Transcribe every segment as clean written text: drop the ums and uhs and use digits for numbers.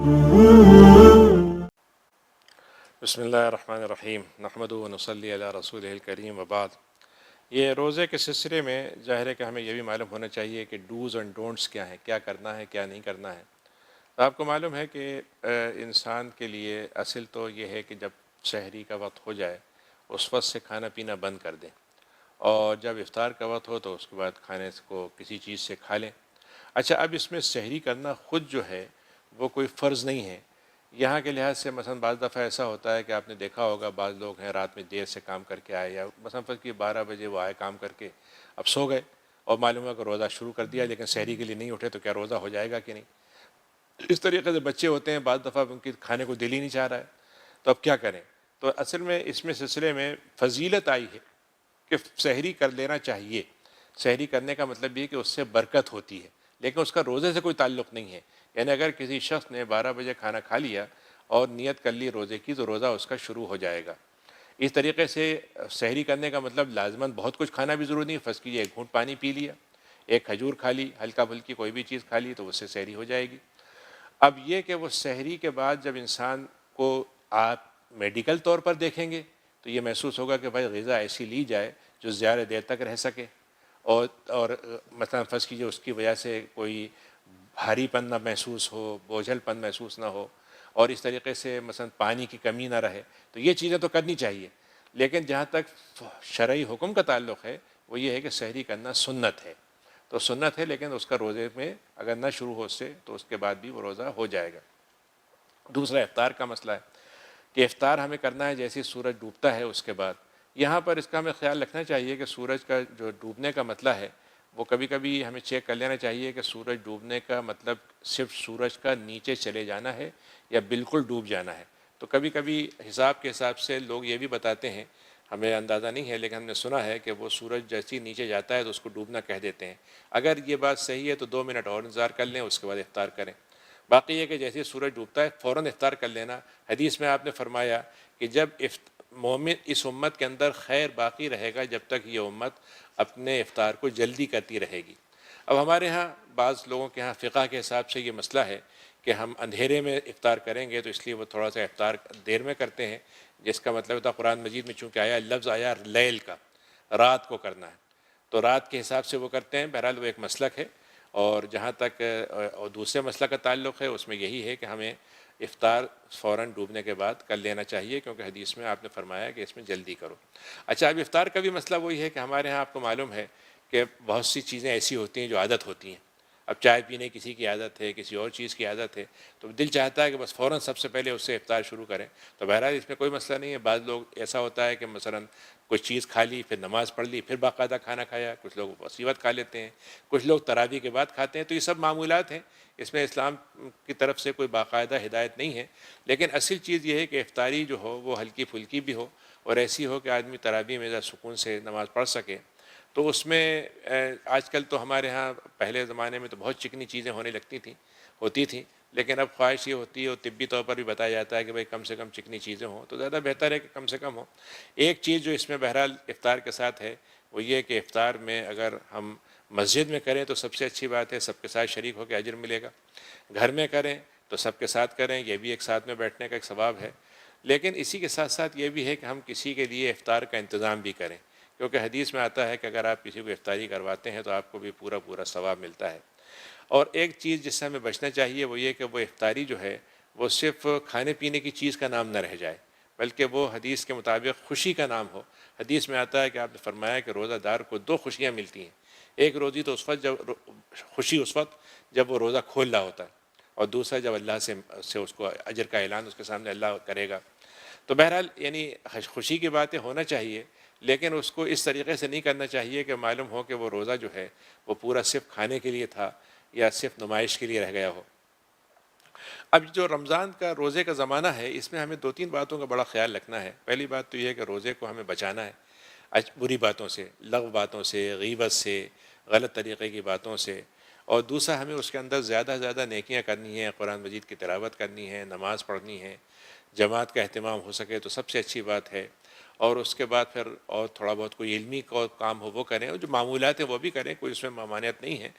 بسم اللہ الرحمن الرحیم نحمدہ و نصلی علی رسولہ الکریم وبعد۔ یہ روزے کے سلسلے میں ظاہر ہے کہ ہمیں یہ بھی معلوم ہونا چاہیے کہ ڈوز اینڈ ڈونٹس کیا ہیں، کیا کرنا ہے کیا نہیں کرنا ہے۔ تو آپ کو معلوم ہے کہ انسان کے لیے اصل تو یہ ہے کہ جب سحری کا وقت ہو جائے اس وقت سے کھانا پینا بند کر دیں، اور جب افطار کا وقت ہو تو اس کے بعد کھانے کو کسی چیز سے کھا لیں۔ اچھا، اب اس میں سحری کرنا خود جو ہے وہ کوئی فرض نہیں ہے۔ یہاں کے لحاظ سے مثلا بعض دفعہ ایسا ہوتا ہے کہ آپ نے دیکھا ہوگا بعض لوگ ہیں رات میں دیر سے کام کر کے آئے، یا مثلا فرض کی 12 بجے وہ آئے کام کر کے، اب سو گئے اور معلوم ہے کہ روزہ شروع کر دیا لیکن سحری کے لیے نہیں اٹھے، تو کیا روزہ ہو جائے گا کہ نہیں؟ اس طریقے سے بچے ہوتے ہیں بعض دفعہ ان کی کھانے کو دل ہی نہیں چاہ رہا ہے، تو اب کیا کریں؟ تو اصل میں اس میں سلسلے میں فضیلت آئی ہے کہ سحری کر لینا چاہیے۔ سحری کرنے کا مطلب یہ کہ اس سے برکت ہوتی ہے، لیکن اس کا روزے سے کوئی تعلق نہیں ہے۔ یعنی اگر کسی شخص نے 12 بجے کھانا کھا لیا اور نیت کر لی روزے کی تو روزہ اس کا شروع ہو جائے گا۔ اس طریقے سے سحری کرنے کا مطلب لازماً بہت کچھ کھانا بھی ضروری نہیں، فرض کیجیے ایک گھونٹ پانی پی لیا، ایک کھجور کھا لی، ہلکا پھلکی کوئی بھی چیز کھا لی تو اس سے سحری ہو جائے گی۔ اب یہ کہ وہ سحری کے بعد جب انسان کو آپ میڈیکل طور پر دیکھیں گے تو یہ محسوس ہوگا کہ بھائی غذا ایسی لی جائے جو زیادہ دیر تک رہ سکے، اور مثلا فرض کیجیے اس کی وجہ سے کوئی بھاری پن نہ محسوس ہو، بوجھل پن محسوس نہ ہو، اور اس طریقے سے مثلا پانی کی کمی نہ رہے، تو یہ چیزیں تو کرنی چاہیے۔ لیکن جہاں تک شرعی حکم کا تعلق ہے وہ یہ ہے کہ سحری کرنا سنت ہے، تو سنت ہے، لیکن اس کا روزے میں اگر نہ شروع ہو اس سے تو اس کے بعد بھی وہ روزہ ہو جائے گا۔ دوسرا افطار کا مسئلہ ہے کہ افطار ہمیں کرنا ہے جیسے سورج ڈوبتا ہے اس کے بعد۔ یہاں پر اس کا ہمیں خیال رکھنا چاہیے کہ سورج کا جو ڈوبنے کا مسئلہ ہے وہ کبھی کبھی ہمیں چیک کر لینا چاہیے کہ سورج ڈوبنے کا مطلب صرف سورج کا نیچے چلے جانا ہے یا بالکل ڈوب جانا ہے۔ تو کبھی کبھی حساب کے حساب سے لوگ یہ بھی بتاتے ہیں، ہمیں اندازہ نہیں ہے لیکن ہم نے سنا ہے کہ وہ سورج جیسے ہی نیچے جاتا ہے تو اس کو ڈوبنا کہہ دیتے ہیں۔ اگر یہ بات صحیح ہے تو 2 منٹ اور انتظار کر لیں، اس کے بعد افطار کریں۔ باقی یہ کہ جیسے ہی سورج ڈوبتا ہے فوراً افطار کر لینا۔ حدیث میں آپ نے فرمایا کہ جب مومن اس امت کے اندر خیر باقی رہے گا جب تک یہ امت اپنے افطار کو جلدی کرتی رہے گی۔ اب ہمارے ہاں بعض لوگوں کے ہاں فقہ کے حساب سے یہ مسئلہ ہے کہ ہم اندھیرے میں افطار کریں گے، تو اس لیے وہ تھوڑا سا افطار دیر میں کرتے ہیں، جس کا مطلب تھا قرآن مجید میں چونکہ لفظ آیا لیل کا، رات کو کرنا ہے، تو رات کے حساب سے وہ کرتے ہیں۔ بہرحال وہ ایک مسلک ہے، اور جہاں تک اور دوسرے مسئلہ کا تعلق ہے اس میں یہی ہے کہ ہمیں افطار فوراً ڈوبنے کے بعد کر لینا چاہیے، کیونکہ حدیث میں آپ نے فرمایا کہ اس میں جلدی کرو۔ اچھا، اب افطار کا بھی مسئلہ وہی ہے کہ ہمارے ہاں آپ کو معلوم ہے کہ بہت سی چیزیں ایسی ہوتی ہیں جو عادت ہوتی ہیں۔ اب چائے پینے کسی کی عادت ہے، کسی اور چیز کی عادت ہے، تو دل چاہتا ہے کہ بس فوراً سب سے پہلے اس سے افطار شروع کریں، تو بہرحال اس میں کوئی مسئلہ نہیں ہے۔ بعض لوگ ایسا ہوتا ہے کہ مثلاً کوئی چیز کھا لی، پھر نماز پڑھ لی، پھر باقاعدہ کھانا کھایا، کچھ لوگ وصیبت کھا لیتے ہیں، کچھ لوگ تراویح کے بعد کھاتے ہیں، تو یہ سب معمولات ہیں، اس میں اسلام کی طرف سے کوئی باقاعدہ ہدایت نہیں ہے۔ لیکن اصل چیز یہ ہے کہ افطاری جو ہو وہ ہلکی پھلکی بھی ہو، اور ایسی ہو کہ آدمی تراویح میں ذرا سکون سے نماز پڑھ سکے۔ تو اس میں آج کل تو ہمارے ہاں پہلے زمانے میں تو بہت چکنی چیزیں ہوتی تھیں، لیکن اب خواہش یہ ہوتی ہے اور طبی طور پر بھی بتایا جاتا ہے کہ بھئی کم سے کم چکنی چیزیں ہوں تو زیادہ بہتر ہے کہ کم سے کم ہوں۔ ایک چیز جو اس میں بہرحال افطار کے ساتھ ہے وہ یہ کہ افطار میں اگر ہم مسجد میں کریں تو سب سے اچھی بات ہے، سب کے ساتھ شریک ہو کے اجر ملے گا۔ گھر میں کریں تو سب کے ساتھ کریں، یہ بھی ایک ساتھ میں بیٹھنے کا ایک ثواب ہے۔ لیکن اسی کے ساتھ ساتھ یہ بھی ہے کہ ہم کسی کے لیے افطار کا انتظام بھی کریں، کیونکہ حدیث میں آتا ہے کہ اگر آپ کسی کو افطاری کرواتے ہیں تو آپ کو بھی پورا پورا ثواب ملتا ہے۔ اور ایک چیز جس سے ہمیں بچنا چاہیے وہ یہ کہ وہ افطاری جو ہے وہ صرف کھانے پینے کی چیز کا نام نہ رہ جائے، بلکہ وہ حدیث کے مطابق خوشی کا نام ہو۔ حدیث میں آتا ہے کہ آپ نے فرمایا کہ روزہ دار کو 2 خوشیاں ملتی ہیں، ایک روزی تو اس وقت خوشی اس وقت جب وہ روزہ کھول رہا ہوتا ہے، اور دوسرا جب اللہ سے اس کو اجر کا اعلان اس کے سامنے اللہ کرے گا۔ تو بہرحال یعنی خوشی کی باتیں ہونا چاہیے، لیکن اس کو اس طریقے سے نہیں کرنا چاہیے کہ معلوم ہو کہ وہ روزہ جو ہے وہ پورا صرف کھانے کے لیے تھا یا صرف نمائش کے لیے رہ گیا ہو۔ اب جو رمضان کا روزے کا زمانہ ہے اس میں ہمیں 2-3 باتوں کا بڑا خیال رکھنا ہے۔ پہلی بات تو یہ ہے کہ روزے کو ہمیں بچانا ہے بری باتوں سے، لغو باتوں سے، غیبت سے، غلط طریقے کی باتوں سے، اور دوسرا ہمیں اس کے اندر زیادہ سے زیادہ نیکیاں کرنی ہیں، قرآن مجید کی تلاوت کرنی ہے، نماز پڑھنی ہے، جماعت کا اہتمام ہو سکے تو سب سے اچھی بات ہے۔ اور اس کے بعد پھر اور تھوڑا بہت کوئی علمی کام ہو وہ کریں، اور جو معمولات ہیں وہ بھی کریں، کوئی اس میں ممانعت نہیں ہے،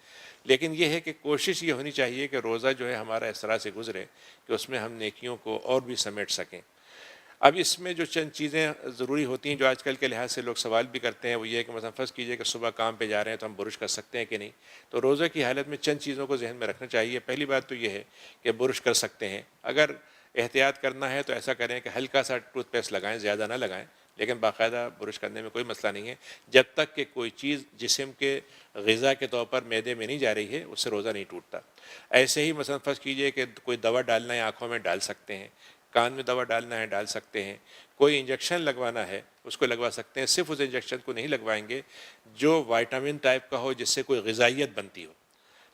لیکن یہ ہے کہ کوشش یہ ہونی چاہیے کہ روزہ جو ہے ہمارا اس طرح سے گزرے کہ اس میں ہم نیکیوں کو اور بھی سمیٹ سکیں۔ اب اس میں جو چند چیزیں ضروری ہوتی ہیں جو آج کل کے لحاظ سے لوگ سوال بھی کرتے ہیں، وہ یہ ہے کہ مثلا فرض کیجئے کہ صبح کام پہ جا رہے ہیں تو ہم برش کر سکتے ہیں کہ نہیں؟ تو روزہ کی حالت میں چند چیزوں کو ذہن میں رکھنا چاہیے۔ پہلی بات تو یہ ہے کہ برش کر سکتے ہیں، اگر احتیاط کرنا ہے تو ایسا کریں کہ ہلکا سا ٹوتھ پیسٹ لگائیں، زیادہ نہ لگائیں، لیکن باقاعدہ برش کرنے میں کوئی مسئلہ نہیں ہے جب تک کہ کوئی چیز جسم کے غذا کے طور پر معدے میں نہیں جا رہی ہے، اس سے روزہ نہیں ٹوٹتا۔ ایسے ہی مثلا فرض کیجئے کہ کوئی دوا ڈالنا ہے آنکھوں میں، ڈال سکتے ہیں، کان میں دوا ڈالنا ہے ڈال سکتے ہیں، کوئی انجیکشن لگوانا ہے اس کو لگوا سکتے ہیں، صرف اس انجیکشن کو نہیں لگوائیں گے جو وائٹامن ٹائپ کا ہو جس سے کوئی غذائیت بنتی ہو،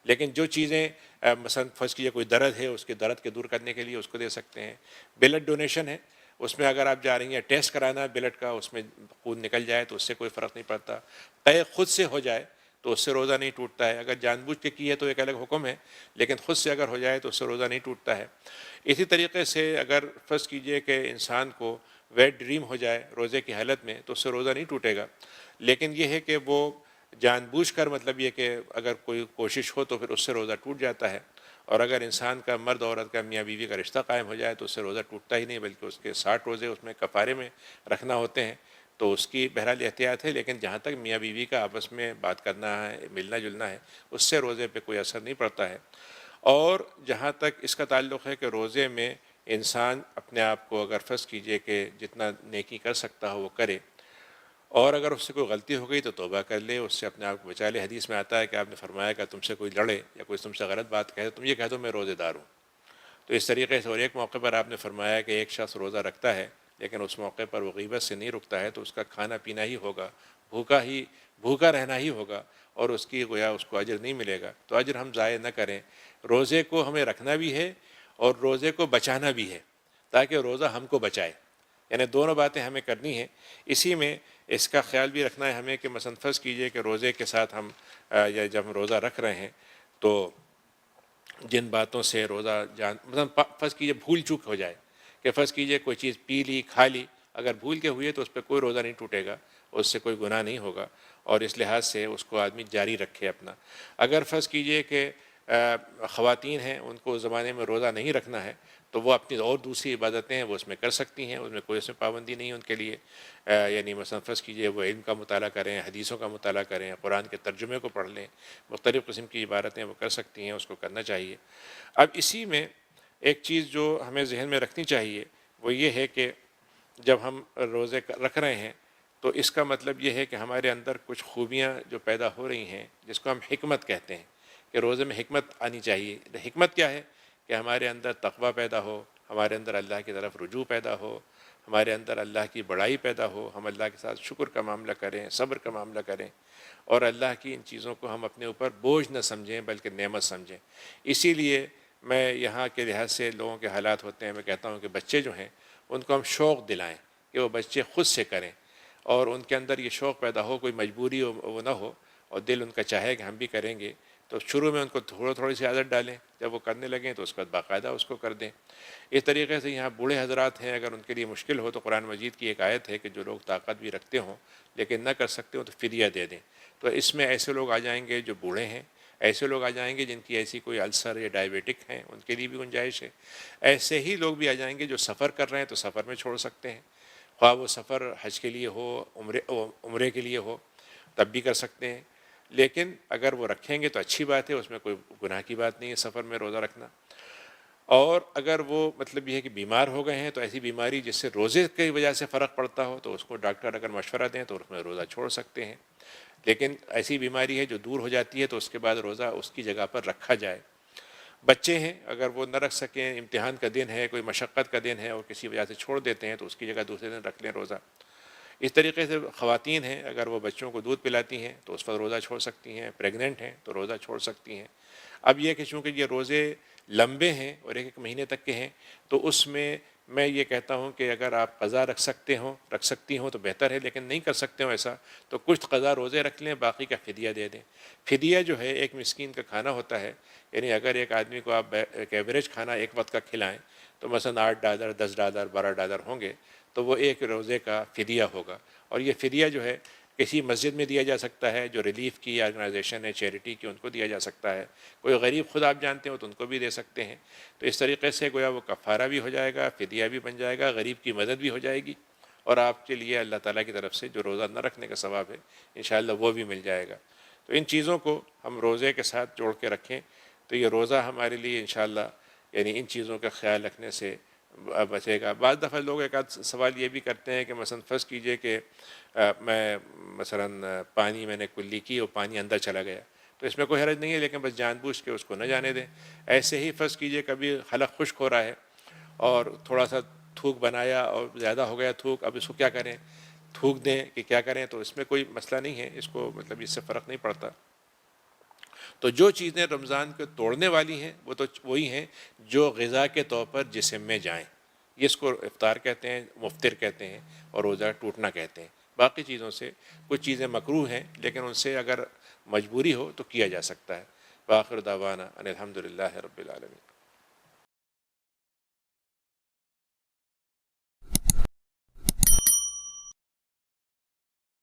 لیکن جو چیزیں مثلا فرض کیجیے کوئی درد ہے اس کے درد کے دور کرنے کے لیے اس کو دے سکتے ہیں۔ بلڈ ڈونیشن ہے، اس میں اگر آپ جا رہی ہیں ٹیسٹ کرانا ہے بلڈ کا، اس میں خون نکل جائے تو اس سے کوئی فرق نہیں پڑتا، قے خود سے ہو جائے تو اس سے روزہ نہیں ٹوٹتا ہے، اگر جان بوجھ کے کی ہے تو ایک الگ حکم ہے، لیکن خود سے اگر ہو جائے تو اس سے روزہ نہیں ٹوٹتا ہے۔ اسی طریقے سے اگر فرض کیجئے کہ انسان کو ویٹ ڈریم ہو جائے روزے کی حالت میں تو اس سے روزہ نہیں ٹوٹے گا، لیکن یہ ہے کہ وہ جان بوجھ کر مطلب یہ کہ اگر کوئی کوشش ہو تو پھر اس سے روزہ ٹوٹ جاتا ہے، اور اگر انسان کا مرد عورت کا میاں بیوی کا رشتہ قائم ہو جائے تو اس سے روزہ ٹوٹتا ہی نہیں، بلکہ اس کے 60 روزے اس میں کفارے میں رکھنا ہوتے ہیں، تو اس کی بہرحال احتیاط ہے، لیکن جہاں تک میاں بیوی کا آپس میں بات کرنا ہے، ملنا جلنا ہے، اس سے روزے پہ کوئی اثر نہیں پڑتا ہے۔ اور جہاں تک اس کا تعلق ہے کہ روزے میں انسان اپنے آپ کو اگر فرض کیجئے کہ جتنا نیکی کر سکتا ہو وہ کرے، اور اگر اس سے کوئی غلطی ہو گئی تو توبہ کر لے، اس سے اپنے آپ کو بچا لے۔ حدیث میں آتا ہے کہ آپ نے فرمایا کہ تم سے کوئی لڑے یا کوئی تم سے غلط بات کہے تو تم یہ کہہ دو میں روزے دار ہوں۔ تو اس طریقے سے، اور ایک موقع پر آپ نے فرمایا کہ ایک شخص روزہ رکھتا ہے لیکن اس موقع پر وہ غیبت سے نہیں رکتا ہے تو اس کا کھانا پینا ہی ہوگا، بھوکا رہنا ہی ہوگا، اور اس کی گویا اس کو اجر نہیں ملے گا۔ تو اجر ہم ضائع نہ کریں، روزے کو ہمیں رکھنا بھی ہے اور روزے کو بچانا بھی ہے تاکہ روزہ ہم کو بچائے، یعنی دونوں باتیں ہمیں کرنی ہیں۔ اسی میں اس کا خیال بھی رکھنا ہے ہمیں کہ مثلا فرض کیجئے کہ روزے کے ساتھ ہم یا جب ہم روزہ رکھ رہے ہیں تو جن باتوں سے روزہ مثلا فرض کیجئے بھول چوک ہو جائے کہ فرض کیجئے کوئی چیز پی لی کھا لی، اگر بھول کے ہوئی تو اس پہ کوئی روزہ نہیں ٹوٹے گا، اس سے کوئی گناہ نہیں ہوگا، اور اس لحاظ سے اس کو آدمی جاری رکھے اپنا۔ اگر فرض کیجئے کہ خواتین ہیں ان کو اس زمانے میں روزہ نہیں رکھنا ہے تو وہ اپنی اور دوسری عبادتیں ہیں وہ اس میں کر سکتی ہیں، اس میں کوئی اس میں پابندی نہیں ہے ان کے لیے، یعنی مثلا فرض کیجئے وہ علم کا مطالعہ کریں، حدیثوں کا مطالعہ کریں، قرآن کے ترجمے کو پڑھ لیں، مختلف قسم کی عبادتیں وہ کر سکتی ہیں، اس کو کرنا چاہیے۔ اب اسی میں ایک چیز جو ہمیں ذہن میں رکھنی چاہیے وہ یہ ہے کہ جب ہم روزے رکھ رہے ہیں تو اس کا مطلب یہ ہے کہ ہمارے اندر کچھ خوبیاں جو پیدا ہو رہی ہیں جس کو ہم حکمت کہتے ہیں، کہ روزے میں حکمت آنی چاہیے۔ حکمت کیا ہے؟ کہ ہمارے اندر تقویٰ پیدا ہو، ہمارے اندر اللہ کی طرف رجوع پیدا ہو، ہمارے اندر اللہ کی بڑائی پیدا ہو، ہم اللہ کے ساتھ شکر کا معاملہ کریں، صبر کا معاملہ کریں، اور اللہ کی ان چیزوں کو ہم اپنے اوپر بوجھ نہ سمجھیں بلکہ نعمت سمجھیں۔ اسی لیے میں یہاں کے لحاظ سے لوگوں کے حالات ہوتے ہیں، میں کہتا ہوں کہ بچے جو ہیں ان کو ہم شوق دلائیں کہ وہ بچے خود سے کریں، اور ان کے اندر یہ شوق پیدا ہو، کوئی مجبوری وہ نہ ہو، اور دل ان کا چاہے کہ ہم بھی کریں گے، تو شروع میں ان کو تھوڑی سی عادت ڈالیں، جب وہ کرنے لگیں تو اس کے بعد باقاعدہ اس کو کر دیں۔ اس طریقے سے یہاں بوڑھے حضرات ہیں، اگر ان کے لیے مشکل ہو تو قرآن مجید کی ایک آیت ہے کہ جو لوگ طاقت بھی رکھتے ہوں لیکن نہ کر سکتے ہوں تو فدیہ دے دیں۔ تو اس میں ایسے لوگ آ جائیں گے جو بوڑھے ہیں، ایسے لوگ آ جائیں گے جن کی ایسی کوئی السر یا ڈائبیٹک ہیں، ان کے لیے بھی گنجائش ہے۔ ایسے ہی لوگ بھی آ جائیں گے جو سفر کر رہے ہیں تو سفر میں چھوڑ سکتے ہیں، خواہ وہ سفر حج کے لیے ہو، عمرے کے لیے ہو، تب بھی کر سکتے ہیں، لیکن اگر وہ رکھیں گے تو اچھی بات ہے، اس میں کوئی گناہ کی بات نہیں ہے سفر میں روزہ رکھنا۔ اور اگر وہ مطلب یہ ہے کہ بیمار ہو گئے ہیں تو ایسی بیماری جس سے روزے کی وجہ سے فرق پڑتا ہو تو اس کو ڈاکٹر اگر مشورہ دیں تو اس میں روزہ چھوڑ سکتے ہیں، لیکن ایسی بیماری ہے جو دور ہو جاتی ہے تو اس کے بعد روزہ اس کی جگہ پر رکھا جائے۔ بچے ہیں اگر وہ نہ رکھ سکیں، امتحان کا دن ہے، کوئی مشقت کا دن ہے اور کسی وجہ سے چھوڑ دیتے ہیں تو اس کی جگہ دوسرے دن رکھ لیں روزہ۔ اس طریقے سے خواتین ہیں اگر وہ بچوں کو دودھ پلاتی ہیں تو اس پر روزہ چھوڑ سکتی ہیں، پریگننٹ ہیں تو روزہ چھوڑ سکتی ہیں۔ اب یہ کہ چونکہ یہ روزے لمبے ہیں اور ایک مہینے تک کے ہیں تو اس میں یہ کہتا ہوں کہ اگر آپ قضا رکھ سکتی ہوں تو بہتر ہے، لیکن نہیں کر سکتے ہوں ایسا تو کچھ قضا روزے رکھ لیں، باقی کا فدیہ دے دیں۔ فدیہ جو ہے ایک مسکین کا کھانا ہوتا ہے، یعنی اگر ایک آدمی کو آپ ایک ایوریج کھانا ایک وقت کا کھلائیں تو مثلا $8، $10، $12 ہوں گے تو وہ ایک روزے کا فدیہ ہوگا، اور یہ فدیہ جو ہے کسی مسجد میں دیا جا سکتا ہے، جو ریلیف کی آرگنائزیشن ہے چیریٹی کی، ان کو دیا جا سکتا ہے، کوئی غریب خود آپ جانتے ہو تو ان کو بھی دے سکتے ہیں۔ تو اس طریقے سے گویا وہ کفارہ بھی ہو جائے گا، فدیہ بھی بن جائے گا، غریب کی مدد بھی ہو جائے گی، اور آپ کے لیے اللہ تعالیٰ کی طرف سے جو روزہ نہ رکھنے کا ثواب ہے انشاءاللہ وہ بھی مل جائے گا۔ تو ان چیزوں کو ہم روزے کے ساتھ جوڑ کے رکھیں تو یہ روزہ ہمارے لیے انشاءاللہ یعنی ان چیزوں کا خیال رکھنے سے بچے گا۔ بعض دفعہ لوگ ایک آدھ سوال یہ بھی کرتے ہیں کہ مثلا فرض کیجئے کہ میں مثلا پانی میں نے کلی کی اور پانی اندر چلا گیا، تو اس میں کوئی حرج نہیں ہے، لیکن بس جان بوجھ کے اس کو نہ جانے دیں۔ ایسے ہی فرض کیجئے کبھی حلق خشک ہو رہا ہے اور تھوڑا سا تھوک بنایا اور زیادہ ہو گیا تھوک، اب اس کو کیا کریں، تھوک دیں کہ کیا کریں، تو اس میں کوئی مسئلہ نہیں ہے، اس کو مطلب اس سے فرق نہیں پڑتا۔ تو جو چیزیں رمضان کو توڑنے والی ہیں وہ تو وہی ہیں جو غذا کے طور پر جسم میں جائیں، اس کو افطار کہتے ہیں، مفطر کہتے ہیں، اور روزہ ٹوٹنا کہتے ہیں۔ باقی چیزوں سے کچھ چیزیں مکروہ ہیں لیکن ان سے اگر مجبوری ہو تو کیا جا سکتا ہے۔ وآخر دعوانا ان الحمد للہ رب العالمین۔